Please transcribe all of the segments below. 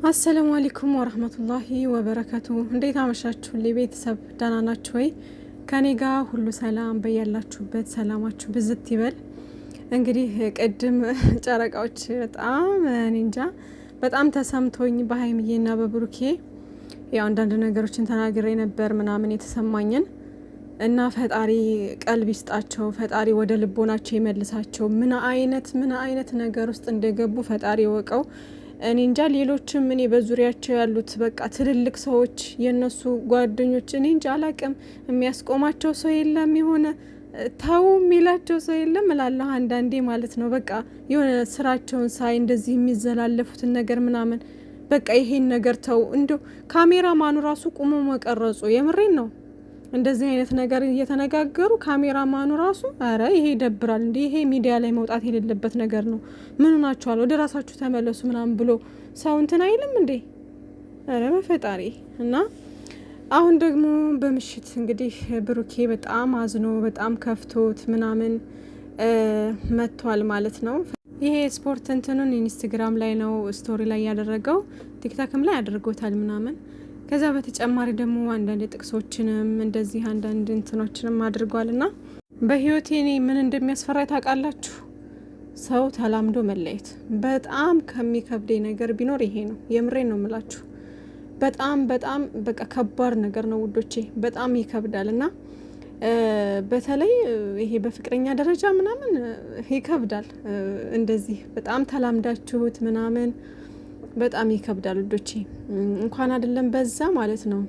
አሰላሙ አለይኩም ወራህመቱላሂ ወበረካቱ። እንዴት አመሻችሁ ቤተሰብ? ደህና ናችሁ ወይ? ከኔ ጋር ሁሉ ሰላም፣ በያላችሁበት ሰላማችሁ ብዝት ይበል። እንግዲህ ቅድም ጨረቃዎች በጣም እንጃ በጣም ተሰምቶኝ በሀይሚዬና በብሩኬ ያው አንዳንድ ነገሮችን ተናግሬ ነበር ምናምን የተሰማኝን እና ፈጣሪ ቀልብ ይስጣቸው፣ ፈጣሪ ወደ ልቦናቸው ይመልሳቸው። ምን አይነት ነገር ውስጥ እንደገቡ ፈጣሪ ወቀው። እኔ እንጃ። ሌሎችም እኔ በዙሪያቸው ያሉት በቃ ትልልቅ ሰዎች የነሱ ጓደኞች እኔ እንጃ አላቅም። የሚያስቆማቸው ሰው የለም፣ የሆነ ተው የሚላቸው ሰው የለም እላለሁ አንዳንዴ ማለት ነው። በቃ የሆነ ስራቸውን ሳይ እንደዚህ የሚዘላለፉትን ነገር ምናምን በቃ ይሄን ነገር ተው። እንዲሁ ካሜራ ማኑ ራሱ ቁሞ መቀረጹ የምሬን ነው። እንደዚህ አይነት ነገር እየተነጋገሩ ካሜራ ማኑ ራሱ አረ ይሄ ይደብራል እንዴ! ይሄ ሚዲያ ላይ መውጣት የሌለበት ነገር ነው። ምን ናችኋል? ወደ ራሳችሁ ተመለሱ ምናምን ብሎ ሰው እንትን አይልም እንዴ? አረ በፈጣሪ። እና አሁን ደግሞ በምሽት እንግዲህ ብሩኬ በጣም አዝኖ በጣም ከፍቶት ምናምን መጥቷል ማለት ነው። ይሄ ስፖርት እንትኑን ኢንስታግራም ላይ ነው ስቶሪ ላይ ያደረገው፣ ቲክታክም ላይ አድርጎታል ምናምን። ከዛ በተጨማሪ ደግሞ አንዳንድ ጥቅሶችንም እንደዚህ አንዳንድ እንትኖችንም አድርጓል። እና በህይወቴ እኔ ምን እንደሚያስፈራ ታውቃላችሁ? ሰው ተላምዶ መለየት በጣም ከሚከብደኝ ነገር ቢኖር ይሄ ነው። የምሬን ነው የምላችሁ። በጣም በቃ ከባድ ነገር ነው ውዶቼ፣ በጣም ይከብዳል። እና በተለይ ይሄ በፍቅረኛ ደረጃ ምናምን ይከብዳል። እንደዚህ በጣም ተላምዳችሁት ምናምን በጣም ይከብዳል ውዶቼ። እንኳን አይደለም በዛ ማለት ነው።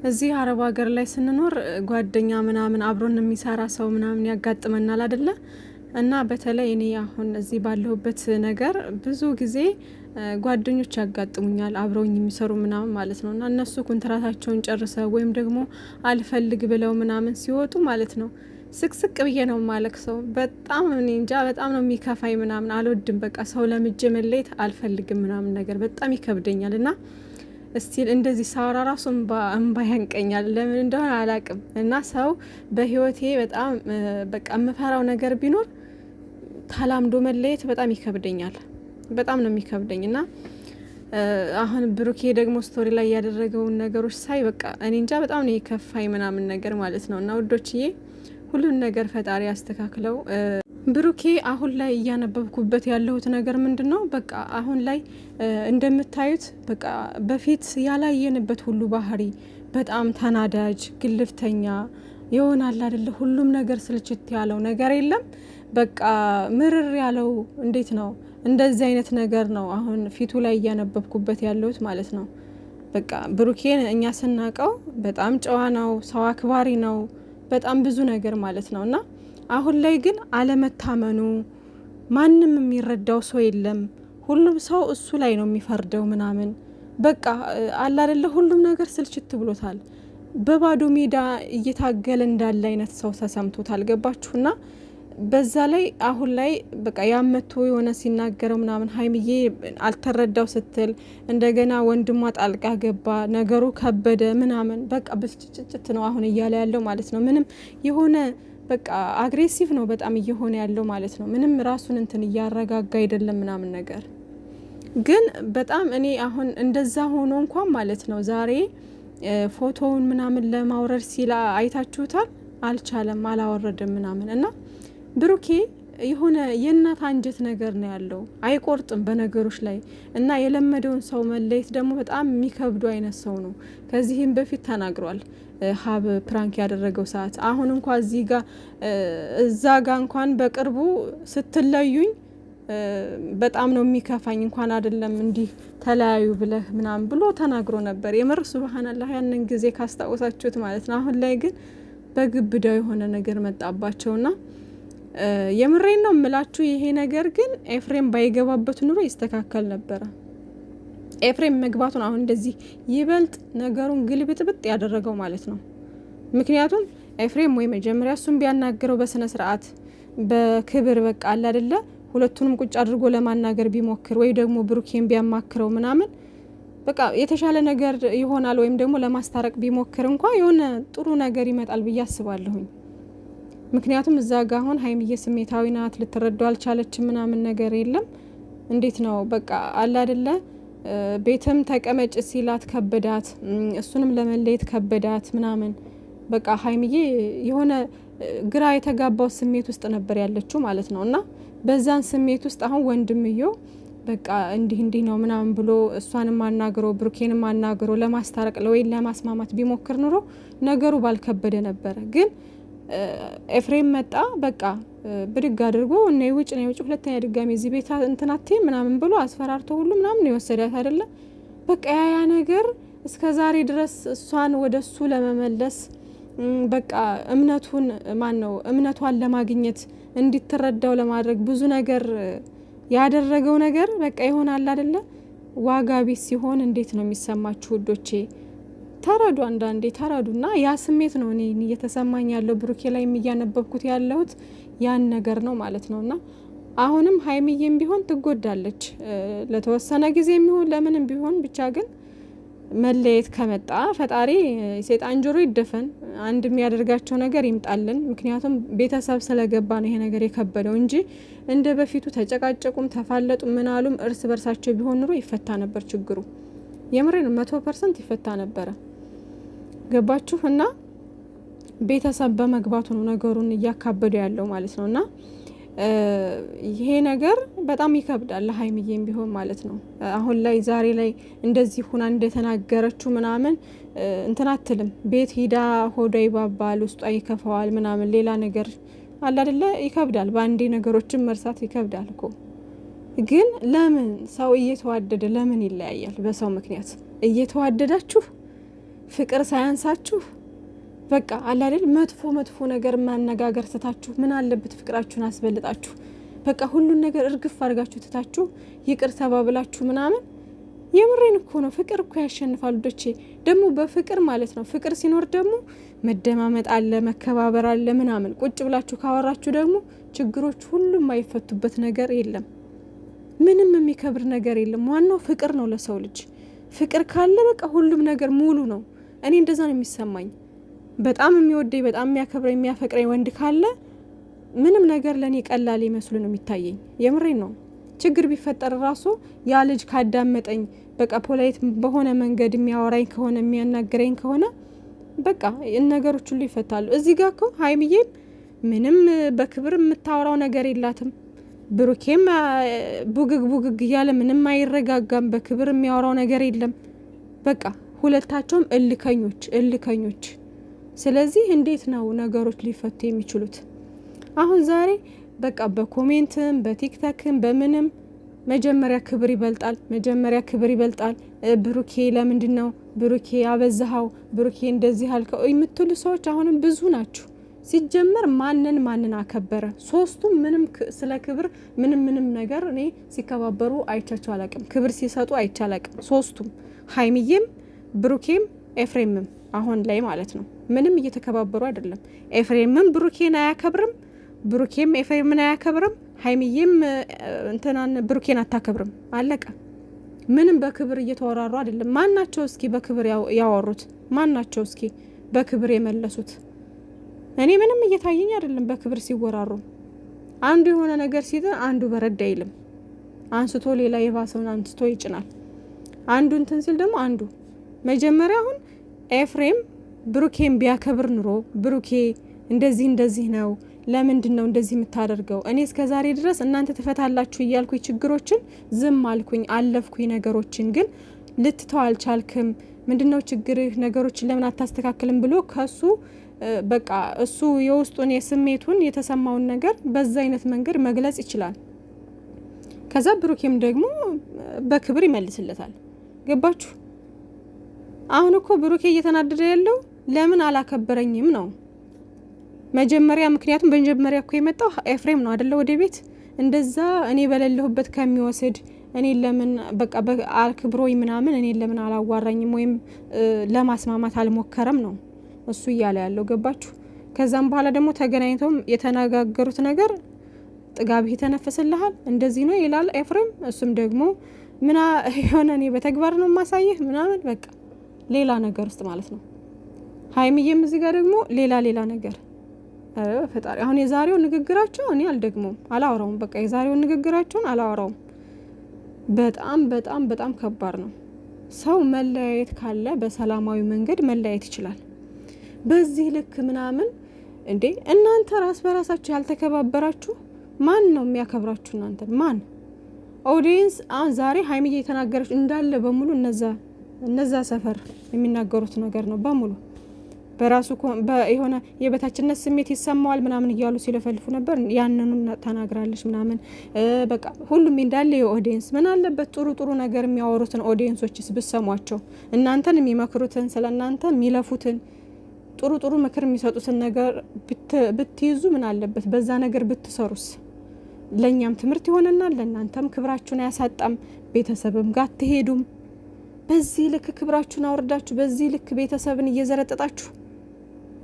እዚህ አረብ ሀገር ላይ ስንኖር ጓደኛ ምናምን አብሮን የሚሰራ ሰው ምናምን ያጋጥመናል አይደለ? እና በተለይ እኔ አሁን እዚህ ባለሁበት ነገር ብዙ ጊዜ ጓደኞች ያጋጥሙኛል አብረውኝ የሚሰሩ ምናምን ማለት ነው። እና እነሱ ኮንትራታቸውን ጨርሰው ወይም ደግሞ አልፈልግ ብለው ምናምን ሲወጡ ማለት ነው ስቅስቅ ብዬ ነው ማለክ ሰው በጣም እኔ እንጃ በጣም ነው የሚከፋኝ ምናምን። አልወድም በቃ ሰው ለምጄ መለየት አልፈልግም ምናምን ነገር በጣም ይከብደኛል። እና እስቲል እንደዚህ ሳወራ ራሱ እንባ ያንቀኛል፣ ለምን እንደሆነ አላቅም። እና ሰው በህይወቴ በጣም በቃ የምፈራው ነገር ቢኖር ተላምዶ መለየት በጣም ይከብደኛል፣ በጣም ነው የሚከብደኝ። እና አሁን ብሩኬ ደግሞ ስቶሪ ላይ ያደረገውን ነገሮች ሳይ በቃ እኔ እንጃ በጣም ነው የከፋኝ ምናምን ነገር ማለት ነው። እና ውዶችዬ ሁሉን ነገር ፈጣሪ ያስተካክለው። ብሩኬ አሁን ላይ እያነበብኩበት ያለሁት ነገር ምንድን ነው? በቃ አሁን ላይ እንደምታዩት በቃ በፊት ያላየንበት ሁሉ ባህሪ፣ በጣም ተናዳጅ፣ ግልፍተኛ ይሆናል አይደለ? ሁሉም ነገር ስልችት ያለው ነገር የለም። በቃ ምርር ያለው እንዴት ነው? እንደዚህ አይነት ነገር ነው አሁን ፊቱ ላይ እያነበብኩበት ያለሁት ማለት ነው። በቃ ብሩኬን እኛ ስናቀው በጣም ጨዋ ነው፣ ሰው አክባሪ ነው፣ በጣም ብዙ ነገር ማለት ነው። እና አሁን ላይ ግን አለመታመኑ፣ ማንም የሚረዳው ሰው የለም። ሁሉም ሰው እሱ ላይ ነው የሚፈርደው ምናምን። በቃ አለ አይደለ? ሁሉም ነገር ስልችት ብሎታል። በባዶ ሜዳ እየታገለ እንዳለ አይነት ሰው ተሰምቶታል። ገባችሁና? በዛ ላይ አሁን ላይ በቃ ያመቶ የሆነ ሲናገረው ምናምን ሀይሚዬ አልተረዳው ስትል እንደገና ወንድሟ ጣልቃ ገባ፣ ነገሩ ከበደ ምናምን። በቃ ብስጭጭት ነው አሁን እያለ ያለው ማለት ነው። ምንም የሆነ በቃ አግሬሲቭ ነው በጣም እየሆነ ያለው ማለት ነው። ምንም ራሱን እንትን እያረጋጋ አይደለም ምናምን ነገር። ግን በጣም እኔ አሁን እንደዛ ሆኖ እንኳን ማለት ነው ዛሬ ፎቶውን ምናምን ለማውረድ ሲላ አይታችሁታል፣ አልቻለም፣ አላወረድም ምናምን። እና ብሩኬ የሆነ የእናት አንጀት ነገር ነው ያለው፣ አይቆርጥም በነገሮች ላይ። እና የለመደውን ሰው መለየት ደግሞ በጣም የሚከብዱ አይነት ሰው ነው። ከዚህም በፊት ተናግሯል ሀብ ፕራንክ ያደረገው ሰዓት። አሁን እንኳ እዚህ ጋር እዛ ጋር እንኳን በቅርቡ ስትለዩኝ በጣም ነው የሚከፋኝ፣ እንኳን አይደለም እንዲህ ተለያዩ ብለህ ምናምን ብሎ ተናግሮ ነበር። የምር ሱብሃንአላህ፣ ያንን ጊዜ ካስታወሳችሁት ማለት ነው። አሁን ላይ ግን በግብዳው የሆነ ነገር መጣባቸውና የምሬን ነው የምላችሁ። ይሄ ነገር ግን ኤፍሬም ባይገባበት ኑሮ ይስተካከል ነበረ። ኤፍሬም መግባቱን አሁን እንደዚህ ይበልጥ ነገሩን ግልብጥብጥ ያደረገው ማለት ነው። ምክንያቱም ኤፍሬም ወይ መጀመሪያ እሱን ቢያናገረው በስነ ስርዓት በክብር በቃ አለ አይደለ? ሁለቱንም ቁጭ አድርጎ ለማናገር ቢሞክር ወይ ደግሞ ብሩኬን ቢያማክረው ምናምን በቃ የተሻለ ነገር ይሆናል። ወይም ደግሞ ለማስታረቅ ቢሞክር እንኳ የሆነ ጥሩ ነገር ይመጣል ብዬ አስባለሁኝ። ምክንያቱም እዛ ጋ አሁን ሀይሚዬ ስሜታዊ ናት፣ ልትረዳው አልቻለችም ምናምን ነገር የለም። እንዴት ነው በቃ አለ አይደለ? ቤትም ተቀመጭ ሲላት ከበዳት፣ እሱንም ለመለየት ከበዳት ምናምን በቃ ሀይሚዬ የሆነ ግራ የተጋባው ስሜት ውስጥ ነበር ያለችው ማለት ነው። እና በዛን ስሜት ውስጥ አሁን ወንድምየው በቃ እንዲህ ነው ምናምን ብሎ እሷንም አናግሮ ብሩኬንም አናግሮ ለማስታረቅ ወይ ለማስማማት ቢሞክር ኑሮ ነገሩ ባልከበደ ነበረ። ግን ኤፍሬም መጣ በቃ ብድግ አድርጎ ነይ ውጭ ሁለተኛ ድጋሚ እዚህ ቤት እንትናቴ ምናምን ብሎ አስፈራርቶ ሁሉ ምናምን የወሰዳት አይደለ። በቃ ያ ነገር እስከ ዛሬ ድረስ እሷን ወደሱ ለመመለስ በቃ እምነቷን ለማግኘት እንድትረዳው ለማድረግ ብዙ ነገር ያደረገው ነገር በቃ ይሆናል አይደለ። ዋጋ ቢስ ሲሆን እንዴት ነው የሚሰማችሁ ውዶቼ? ተረዱ፣ አንዳንዴ ተረዱና ያ ስሜት ነው እኔ እየተሰማኝ ያለው ብሩኬ ላይ የሚያነበብኩት ያለሁት ያን ነገር ነው ማለት ነውና አሁንም ሀይሚዬም ቢሆን ትጎዳለች ለተወሰነ ጊዜ የሚሆን ለምንም ቢሆን ብቻ ግን መለየት ከመጣ ፈጣሪ ሰይጣን ጆሮ ይደፈን፣ አንድ የሚያደርጋቸው ነገር ይምጣልን። ምክንያቱም ቤተሰብ ስለገባ ነው ይሄ ነገር የከበደው እንጂ እንደ በፊቱ ተጨቃጨቁም ተፋለጡ ምናሉም እርስ በርሳቸው ቢሆን ኑሮ ይፈታ ነበር ችግሩ። የምሬን 100% ይፈታ ነበረ። ገባችሁ? እና ቤተሰብ በመግባቱ ነው ነገሩን እያካበዱ ያለው ማለት ነውና ይሄ ነገር በጣም ይከብዳል ለሀይሚዬም ቢሆን ማለት ነው። አሁን ላይ ዛሬ ላይ እንደዚህ ሁና እንደተናገረችው ምናምን እንትን አትልም። ቤት ሂዳ ሆዷ ይባባል፣ ውስጧ ይከፋዋል ምናምን ሌላ ነገር አለ አይደለ? ይከብዳል። በአንዴ ነገሮችን መርሳት ይከብዳል እኮ። ግን ለምን ሰው እየተዋደደ ለምን ይለያያል? በሰው ምክንያት እየተዋደዳችሁ ፍቅር ሳያንሳችሁ በቃ አለ አይደል መጥፎ ነገር ማነጋገር ትታችሁ ምን አለበት ፍቅራችሁን አስበልጣችሁ በቃ ሁሉን ነገር እርግፍ አድርጋችሁ ትታችሁ ይቅር ተባብላችሁ ምናምን። የምሬን እኮ ነው። ፍቅር እኮ ያሸንፋል ዶቼ። ደግሞ በፍቅር ማለት ነው ፍቅር ሲኖር ደግሞ መደማመጥ አለ፣ መከባበር አለ ምናምን። ቁጭ ብላችሁ ካወራችሁ ደግሞ ችግሮች ሁሉም የማይፈቱበት ነገር የለም። ምንም የሚከብር ነገር የለም። ዋናው ፍቅር ነው ለሰው ልጅ። ፍቅር ካለ በቃ ሁሉም ነገር ሙሉ ነው። እኔ እንደዛ ነው የሚሰማኝ። በጣም የሚወደኝ በጣም የሚያከብረኝ የሚያፈቅረኝ ወንድ ካለ ምንም ነገር ለኔ ቀላል ይመስሉ ነው የሚታየኝ። የምሬን ነው። ችግር ቢፈጠር ራሱ ያ ልጅ ካዳመጠኝ በቃ ፖላይት በሆነ መንገድ የሚያወራኝ ከሆነ የሚያናገረኝ ከሆነ በቃ ነገሮች ሁሉ ይፈታሉ። እዚህ ጋር እኮ ሀይሚዬም ምንም በክብር የምታወራው ነገር የላትም። ብሩኬም ቡግግ እያለ ምንም አይረጋጋም። በክብር የሚያወራው ነገር የለም። በቃ ሁለታቸውም እልከኞች። ስለዚህ እንዴት ነው ነገሮች ሊፈቱ የሚችሉት? አሁን ዛሬ በቃ በኮሜንትም በቲክቶክም በምንም መጀመሪያ ክብር ይበልጣል። ብሩኬ ለምንድን ነው ብሩኬ አበዛሃው፣ ብሩኬ እንደዚህ አልከው የምትሉ ሰዎች አሁንም ብዙ ናችሁ። ሲጀመር ማንን አከበረ? ሶስቱም ምንም ስለ ክብር ምንም ነገር እኔ ሲከባበሩ አይቻቸው አላቅም። ክብር ሲሰጡ አይቻላቅም። ሶስቱም ሀይሚዬም ብሩኬም ኤፍሬምም አሁን ላይ ማለት ነው ምንም እየተከባበሩ አይደለም። ኤፍሬምም ብሩኬን አያከብርም፣ ብሩኬም ኤፍሬምን አያከብርም፣ ሀይሚዬም እንትናን ብሩኬን አታከብርም። አለቀ። ምንም በክብር እየተወራሩ አይደለም። ማናቸው እስኪ በክብር ያወሩት? ማናቸው እስኪ በክብር የመለሱት? እኔ ምንም እየታየኝ አይደለም በክብር ሲወራሩ። አንዱ የሆነ ነገር ሲዘን አንዱ በረድ አይልም። አንስቶ ሌላ የባሰውን አንስቶ ይጭናል። አንዱ እንትን ሲል ደግሞ አንዱ መጀመሪያ አሁን ኤፍሬም ብሩኬን ቢያከብር ኑሮ ብሩኬ እንደዚህ ነው ለምንድን ነው እንደዚህ የምታደርገው? እኔ እስከ ዛሬ ድረስ እናንተ ትፈታላችሁ እያልኩኝ ችግሮችን ዝም አልኩኝ፣ አለፍኩኝ ነገሮችን። ግን ልትተው አልቻልክም። ምንድነው ችግርህ? ነገሮችን ለምን አታስተካክልም ብሎ ከሱ በቃ እሱ የውስጡን የስሜቱን የተሰማውን ነገር በዛ አይነት መንገድ መግለጽ ይችላል። ከዛ ብሩኬም ደግሞ በክብር ይመልስለታል። ገባችሁ? አሁን እኮ ብሩኬ እየተናደደ ያለው ለምን አላከበረኝም ነው መጀመሪያ። ምክንያቱም በመጀመሪያ እኮ የመጣው ኤፍሬም ነው አይደለ? ወደ ቤት እንደዛ እኔ በሌለሁበት ከሚወስድ እኔ ለምን በቃ አልክብሮኝ ምናምን እኔ ለምን አላዋራኝም ወይም ለማስማማት አልሞከረም ነው እሱ እያለ ያለው። ገባችሁ? ከዛም በኋላ ደግሞ ተገናኝተውም የተነጋገሩት ነገር ጥጋብህ ተነፈስልሃል እንደዚህ ነው ይላል ኤፍሬም። እሱም ደግሞ ምና የሆነ እኔ በተግባር ነው ማሳየህ ምናምን በቃ ሌላ ነገር ውስጥ ማለት ነው። ሀይሚዬም እዚህ ጋር ደግሞ ሌላ ነገር ፈጣሪ። አሁን የዛሬው ንግግራቸው እኔ አልደግመውም፣ አላወራውም። በቃ የዛሬውን ንግግራቸውን አላወራውም። በጣም በጣም በጣም ከባድ ነው። ሰው መለያየት ካለ በሰላማዊ መንገድ መለያየት ይችላል። በዚህ ልክ ምናምን እንዴ! እናንተ ራስ በራሳችሁ ያልተከባበራችሁ ማን ነው የሚያከብራችሁ? እናንተን ማን? ኦዲየንስ አሁን ዛሬ ሀይሚዬ የተናገረች እንዳለ በሙሉ እነዛ ሰፈር የሚናገሩት ነገር ነው በሙሉ። በራሱ የሆነ የበታችነት ስሜት ይሰማዋል ምናምን እያሉ ሲለፈልፉ ነበር። ያንኑ ተናግራለች ምናምን በቃ ሁሉም እንዳለ የኦዲየንስ ምን አለበት ጥሩ ጥሩ ነገር የሚያወሩትን ኦዲየንሶችስ ብሰሟቸው፣ እናንተን የሚመክሩትን ስለ እናንተ የሚለፉትን ጥሩ ጥሩ ምክር የሚሰጡትን ነገር ብትይዙ ምን አለበት? በዛ ነገር ብትሰሩስ? ለኛም ትምህርት ይሆነናል፣ ለእናንተም ክብራችሁን አያሳጣም። ቤተሰብም ጋር አትሄዱም። በዚህ ልክ ክብራችሁን አውርዳችሁ በዚህ ልክ ቤተሰብን እየዘረጠጣችሁ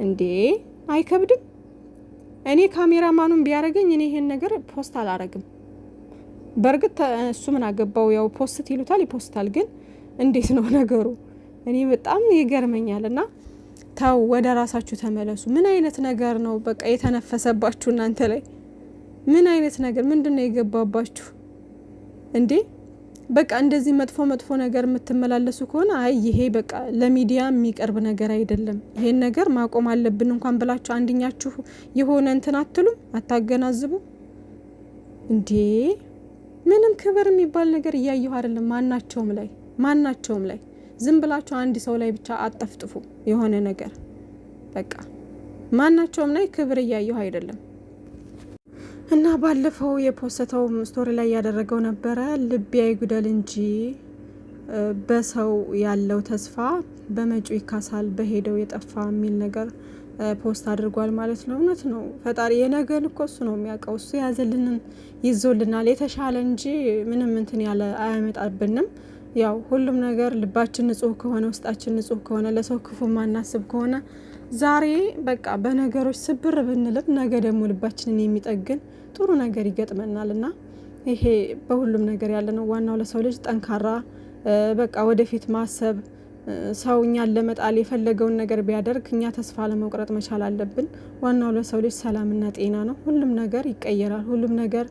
እንዴ! አይከብድም? እኔ ካሜራማኑን ቢያረገኝ እኔ ይሄን ነገር ፖስት አላረግም። በእርግጥ እሱ ምን አገባው? ያው ፖስት ይሉታል ይፖስታል። ግን እንዴት ነው ነገሩ? እኔ በጣም ይገርመኛል። እና ታው ወደ ራሳችሁ ተመለሱ። ምን አይነት ነገር ነው በቃ የተነፈሰባችሁ እናንተ ላይ? ምን አይነት ነገር ምንድነው የገባባችሁ እንዴ? በቃ እንደዚህ መጥፎ ነገር የምትመላለሱ ከሆነ አይ ይሄ በቃ ለሚዲያ የሚቀርብ ነገር አይደለም፣ ይሄን ነገር ማቆም አለብን እንኳን ብላችሁ አንድኛችሁ የሆነ እንትን አትሉም? አታገናዝቡ እንዴ? ምንም ክብር የሚባል ነገር እያየሁ አይደለም። ማናቸውም ላይ ዝም ብላችሁ አንድ ሰው ላይ ብቻ አጠፍጥፉ የሆነ ነገር። በቃ ማናቸውም ላይ ክብር እያየሁ አይደለም። እና ባለፈው የፖስተው ስቶሪ ላይ ያደረገው ነበረ ልቤ አይጉደል እንጂ በሰው ያለው ተስፋ በመጪው ይካሳል በሄደው የጠፋ የሚል ነገር ፖስት አድርጓል ማለት ነው። እውነት ነው። ፈጣሪ የነገን እኮ እሱ ነው የሚያውቀው። እሱ ያዘልንን ይዞልናል የተሻለ እንጂ ምንም እንትን ያለ አያመጣብንም። ያው ሁሉም ነገር ልባችን ንጹህ ከሆነ ውስጣችን ንጹህ ከሆነ ለሰው ክፉ ማናስብ ከሆነ ዛሬ በቃ በነገሮች ስብር ብንልም ነገ ደግሞ ልባችንን የሚጠግን ጥሩ ነገር ይገጥመናል። እና ይሄ በሁሉም ነገር ያለ ነው። ዋናው ለሰው ልጅ ጠንካራ በቃ ወደፊት ማሰብ፣ ሰው እኛን ለመጣል የፈለገውን ነገር ቢያደርግ እኛ ተስፋ ለመቁረጥ መቻል አለብን። ዋናው ለሰው ልጅ ሰላምና ጤና ነው። ሁሉም ነገር ይቀየራል። ሁሉም ነገር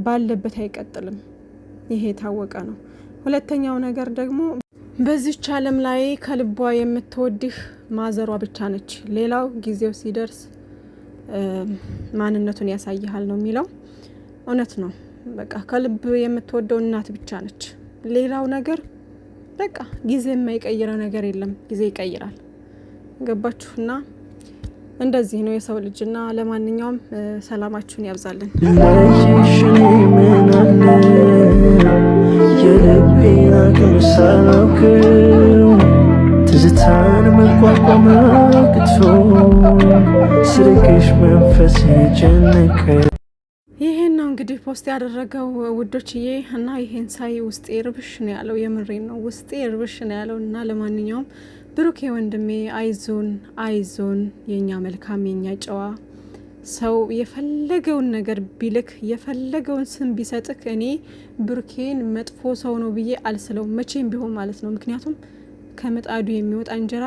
ባለበት አይቀጥልም። ይሄ የታወቀ ነው። ሁለተኛው ነገር ደግሞ በዚች ዓለም ላይ ከልቧ የምትወድህ ማዘሯ ብቻ ነች። ሌላው ጊዜው ሲደርስ ማንነቱን ያሳይሃል ነው የሚለው። እውነት ነው። በቃ ከልብ የምትወደው እናት ብቻ ነች። ሌላው ነገር በቃ ጊዜ የማይቀይረው ነገር የለም። ጊዜ ይቀይራል። ገባችሁና? እንደዚህ ነው የሰው ልጅና ለማንኛውም ሰላማችሁን ያብዛልን። የልቤና ከመሳላውክ ትዝታን መቋቋም አቅቶ ስርቅሽ መንፈስ ጨነቀ። ይሄን ነው እንግዲህ ፖስት ያደረገው ውዶችዬ። እና ይሄን ሳይ ውስጤ ርብሽ ነው ያለው። የምሬን ነው፣ ውስጤ ርብሽ ነው ያለው። እና ለማንኛውም ብሩኬ ወንድሜ አይዞን የኛ መልካም የኛ ጨዋ ሰው የፈለገውን ነገር ቢልክ የፈለገውን ስም ቢሰጥክ እኔ ብሩኬን መጥፎ ሰው ነው ብዬ አልስለው መቼም ቢሆን ማለት ነው። ምክንያቱም ከምጣዱ የሚወጣ እንጀራ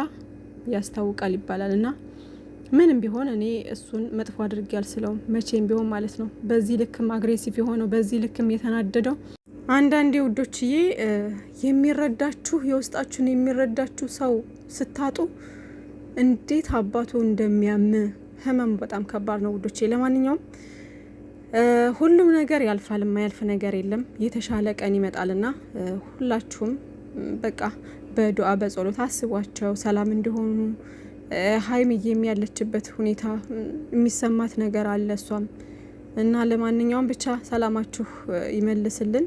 ያስታውቃል ይባላል። እና ምንም ቢሆን እኔ እሱን መጥፎ አድርጌ አልስለውም መቼም ቢሆን ማለት ነው። በዚህ ልክም አግሬሲቭ የሆነው በዚህ ልክም የተናደደው አንዳንዴ ውዶችዬ የሚረዳችሁ የውስጣችሁን የሚረዳችሁ ሰው ስታጡ እንዴት አባቱ እንደሚያም ህመም በጣም ከባድ ነው ውዶቼ። ለማንኛውም ሁሉም ነገር ያልፋል፣ የማያልፍ ነገር የለም። የተሻለ ቀን ይመጣልና ሁላችሁም በቃ በዱዓ በጸሎት አስቧቸው ሰላም እንዲሆኑ። ሀይሚዬም ያለችበት ሁኔታ የሚሰማት ነገር አለ እሷም እና ለማንኛውም ብቻ ሰላማችሁ ይመልስልን።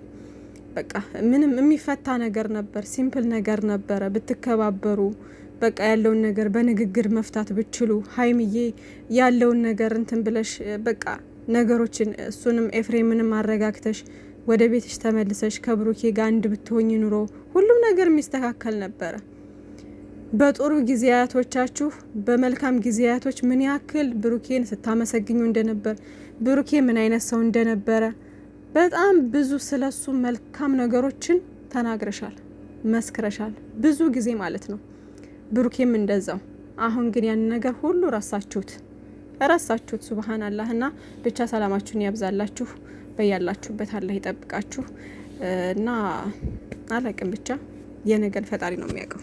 በቃ ምንም የሚፈታ ነገር ነበር፣ ሲምፕል ነገር ነበረ። ብትከባበሩ በቃ ያለውን ነገር በንግግር መፍታት ብችሉ፣ ሀይሚዬ ያለውን ነገር እንትን ብለሽ በቃ ነገሮችን እሱንም ኤፍሬምንም አረጋግተሽ ወደ ቤትሽ ተመልሰሽ ከብሩኬ ጋር አንድ ብትሆኝ ኑሮ ሁሉም ነገር የሚስተካከል ነበረ። በጥሩ ጊዜያቶቻችሁ በመልካም ጊዜያቶች ምን ያክል ብሩኬን ስታመሰግኙ እንደነበር፣ ብሩኬ ምን አይነት ሰው እንደነበረ በጣም ብዙ ስለሱ መልካም ነገሮችን ተናግረሻል፣ መስክረሻል ብዙ ጊዜ ማለት ነው። ብሩኬም እንደዛው። አሁን ግን ያን ነገር ሁሉ ረሳችሁት። ሱብሃንአላህ። እና ብቻ ሰላማችሁን ያብዛላችሁ በያላችሁበት፣ አላህ ይጠብቃችሁ። እና አላቅም ብቻ የነገን ፈጣሪ ነው የሚያውቀው።